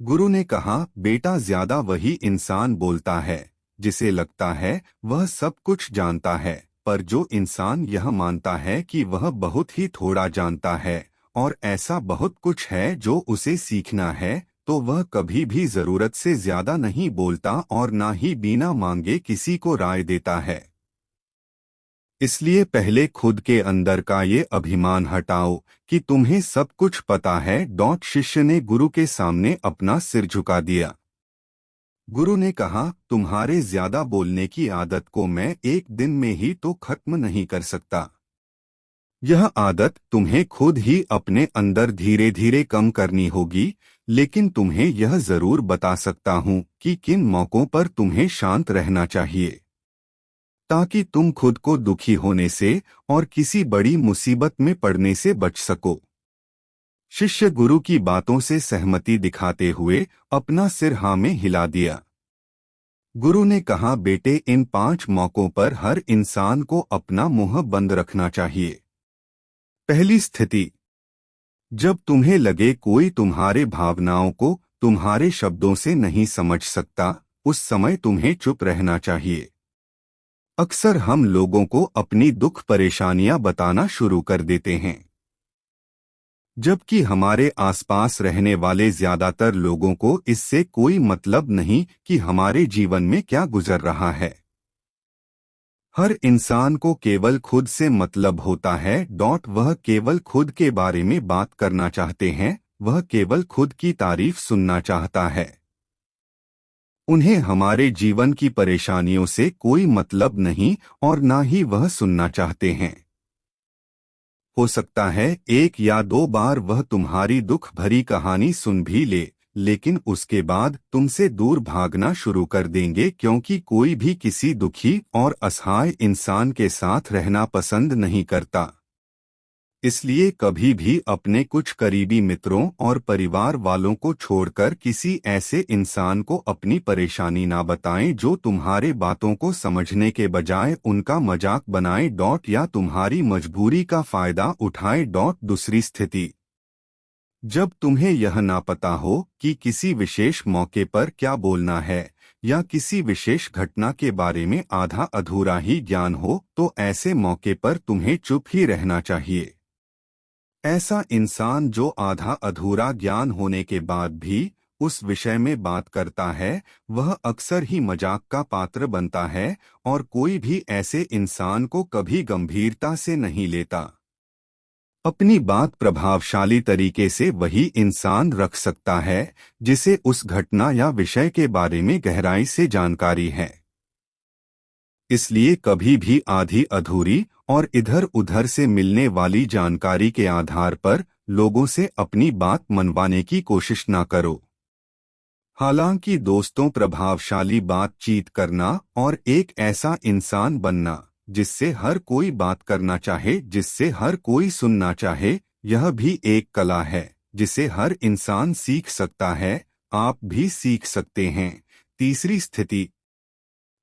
गुरु ने कहा, बेटा, ज्यादा वही इंसान बोलता है जिसे लगता है वह सब कुछ जानता है, पर जो इंसान यह मानता है कि वह बहुत ही थोड़ा जानता है और ऐसा बहुत कुछ है जो उसे सीखना है, तो वह कभी भी जरूरत से ज्यादा नहीं बोलता और ना ही बिना मांगे किसी को राय देता है। इसलिए पहले खुद के अंदर का ये अभिमान हटाओ कि तुम्हें सब कुछ पता है। शिष्य ने गुरु के सामने अपना सिर झुका दिया। गुरु ने कहा, तुम्हारे ज्यादा बोलने की आदत को मैं एक दिन में ही तो खत्म नहीं कर सकता। यह आदत तुम्हें खुद ही अपने अंदर धीरे धीरे कम करनी होगी, लेकिन तुम्हें यह जरूर बता सकता हूँ कि किन मौकों पर तुम्हें शांत रहना चाहिए, ताकि तुम खुद को दुखी होने से और किसी बड़ी मुसीबत में पड़ने से बच सको। शिष्य गुरु की बातों से सहमति दिखाते हुए अपना सिर हाँ में हिला दिया। गुरु ने कहा, बेटे, इन 5 मौकों पर हर इंसान को अपना मुंह बंद रखना चाहिए। पहली स्थिति, जब तुम्हें लगे कोई तुम्हारे भावनाओं को तुम्हारे शब्दों से नहीं समझ सकता, उस समय तुम्हें चुप रहना चाहिए। अक्सर हम लोगों को अपनी दुख परेशानियां बताना शुरू कर देते हैं, जबकि हमारे आसपास रहने वाले ज्यादातर लोगों को इससे कोई मतलब नहीं कि हमारे जीवन में क्या गुजर रहा है। हर इंसान को केवल खुद से मतलब होता है। वह केवल खुद के बारे में बात करना चाहते हैं, वह केवल खुद की तारीफ सुनना चाहता है। उन्हें हमारे जीवन की परेशानियों से कोई मतलब नहीं और ना ही वह सुनना चाहते हैं। हो सकता है 1 या 2 बार वह तुम्हारी दुख भरी कहानी सुन भी ले, लेकिन उसके बाद तुमसे दूर भागना शुरू कर देंगे, क्योंकि कोई भी किसी दुखी और असहाय इंसान के साथ रहना पसंद नहीं करता। इसलिए कभी भी अपने कुछ करीबी मित्रों और परिवार वालों को छोड़कर किसी ऐसे इंसान को अपनी परेशानी ना बताएं जो तुम्हारे बातों को समझने के बजाय उनका मजाक बनाए या तुम्हारी मजबूरी का फायदा उठाए। दूसरी स्थिति, जब तुम्हें यह ना पता हो कि किसी विशेष मौके पर क्या बोलना है या किसी विशेष घटना के बारे में आधा अधूरा ही ज्ञान हो, तो ऐसे मौके पर तुम्हें चुप ही रहना चाहिए। ऐसा इंसान जो आधा अधूरा ज्ञान होने के बाद भी उस विषय में बात करता है, वह अक्सर ही मजाक का पात्र बनता है और कोई भी ऐसे इंसान को कभी गंभीरता से नहीं लेता। अपनी बात प्रभावशाली तरीके से वही इंसान रख सकता है जिसे उस घटना या विषय के बारे में गहराई से जानकारी है। इसलिए कभी भी आधी अधूरी और इधर उधर से मिलने वाली जानकारी के आधार पर लोगों से अपनी बात मनवाने की कोशिश ना करो। हालांकि दोस्तों, प्रभावशाली बातचीत करना और एक ऐसा इंसान बनना जिससे हर कोई बात करना चाहे, जिससे हर कोई सुनना चाहे, यह भी एक कला है जिसे हर इंसान सीख सकता है। आप भी सीख सकते हैं। तीसरी स्थिति,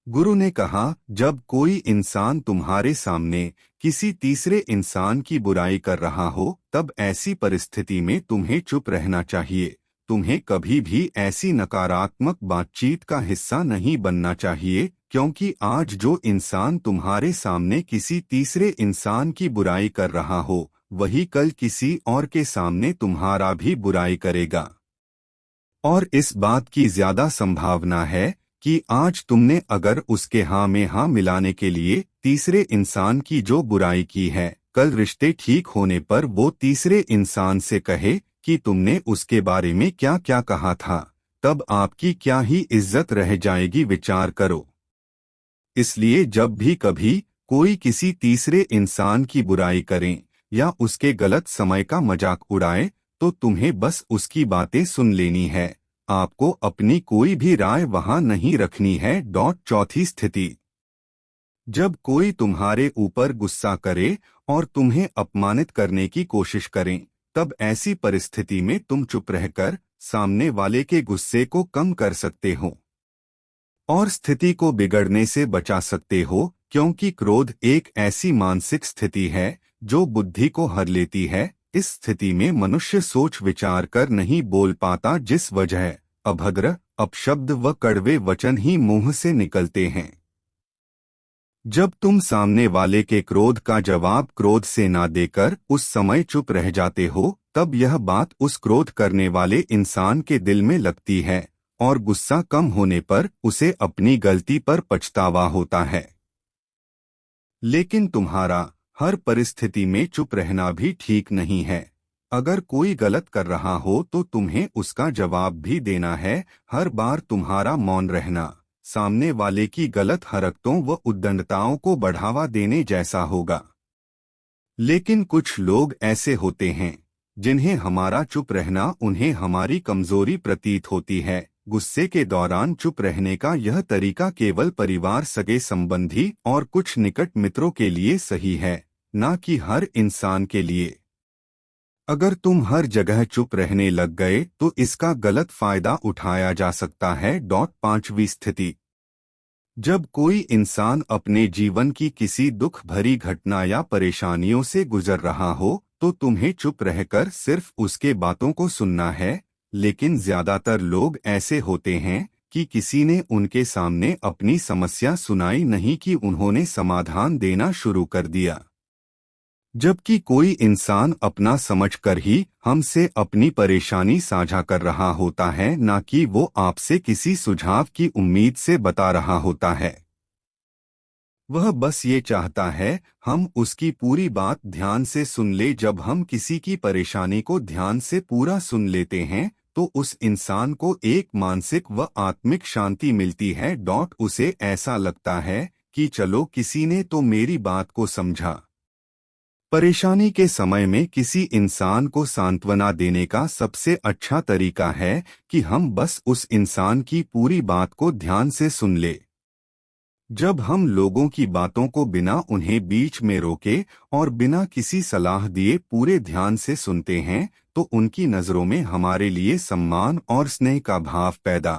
गुरु ने कहा, जब कोई इंसान तुम्हारे सामने किसी तीसरे इंसान की बुराई कर रहा हो, तब ऐसी परिस्थिति में तुम्हें चुप रहना चाहिए। तुम्हें कभी भी ऐसी नकारात्मक बातचीत का हिस्सा नहीं बनना चाहिए, क्योंकि आज जो इंसान तुम्हारे सामने किसी तीसरे इंसान की बुराई कर रहा हो, वही कल किसी और के सामने तुम्हारा भी बुराई करेगा। और इस बात की ज्यादा संभावना है कि आज तुमने अगर उसके हाँ में हाँ मिलाने के लिए तीसरे इंसान की जो बुराई की है, कल रिश्ते ठीक होने पर वो तीसरे इंसान से कहे कि तुमने उसके बारे में क्या क्या कहा था, तब आपकी क्या ही इज्जत रह जाएगी। विचार करो। इसलिए जब भी कभी कोई किसी तीसरे इंसान की बुराई करे या उसके गलत समय का मजाक उड़ाए, तो तुम्हें बस उसकी बातें सुन लेनी है। आपको अपनी कोई भी राय वहां नहीं रखनी है। चौथी स्थिति, जब कोई तुम्हारे ऊपर गुस्सा करे और तुम्हें अपमानित करने की कोशिश करें, तब ऐसी परिस्थिति में तुम चुप रहकर सामने वाले के गुस्से को कम कर सकते हो और स्थिति को बिगड़ने से बचा सकते हो, क्योंकि क्रोध एक ऐसी मानसिक स्थिति है जो बुद्धि को हर लेती है। इस स्थिति में मनुष्य सोच विचार कर नहीं बोल पाता, जिस वजह अभद्र अपशब्द व कड़वे वचन ही मुंह से निकलते हैं। जब तुम सामने वाले के क्रोध का जवाब क्रोध से ना देकर उस समय चुप रह जाते हो, तब यह बात उस क्रोध करने वाले इंसान के दिल में लगती है और गुस्सा कम होने पर उसे अपनी गलती पर पछतावा होता है। लेकिन तुम्हारा हर परिस्थिति में चुप रहना भी ठीक नहीं है। अगर कोई गलत कर रहा हो तो तुम्हें उसका जवाब भी देना है। हर बार तुम्हारा मौन रहना सामने वाले की गलत हरकतों व उद्दंडताओं को बढ़ावा देने जैसा होगा। लेकिन कुछ लोग ऐसे होते हैं जिन्हें हमारा चुप रहना उन्हें हमारी कमजोरी प्रतीत होती है। गुस्से के दौरान चुप रहने का यह तरीका केवल परिवार, सगे संबंधी और कुछ निकट मित्रों के लिए सही है, न कि हर इंसान के लिए। अगर तुम हर जगह चुप रहने लग गए तो इसका गलत फायदा उठाया जा सकता है। 5वीं स्थिति, जब कोई इंसान अपने जीवन की किसी दुख भरी घटना या परेशानियों से गुजर रहा हो तो तुम्हें चुप रहकर सिर्फ उसके बातों को सुनना है। लेकिन ज्यादातर लोग ऐसे होते हैं कि किसी ने उनके सामने अपनी समस्या सुनाई नहीं कि उन्होंने समाधान देना शुरू कर दिया। जबकि कोई इंसान अपना समझकर ही हमसे अपनी परेशानी साझा कर रहा होता है, न कि वो आपसे किसी सुझाव की उम्मीद से बता रहा होता है। वह बस ये चाहता है हम उसकी पूरी बात ध्यान से सुन ले। जब हम किसी की परेशानी को ध्यान से पूरा सुन लेते हैं तो उस इंसान को एक मानसिक व आत्मिक शांति मिलती है। उसे ऐसा लगता है कि चलो किसी ने तो मेरी बात को समझा। परेशानी के समय में किसी इंसान को सांत्वना देने का सबसे अच्छा तरीका है कि हम बस उस इंसान की पूरी बात को ध्यान से सुन ले। जब हम लोगों की बातों को बिना उन्हें बीच में रोके और बिना किसी सलाह दिए पूरे ध्यान से सुनते हैं तो उनकी नज़रों में हमारे लिए सम्मान और स्नेह का भाव पैदा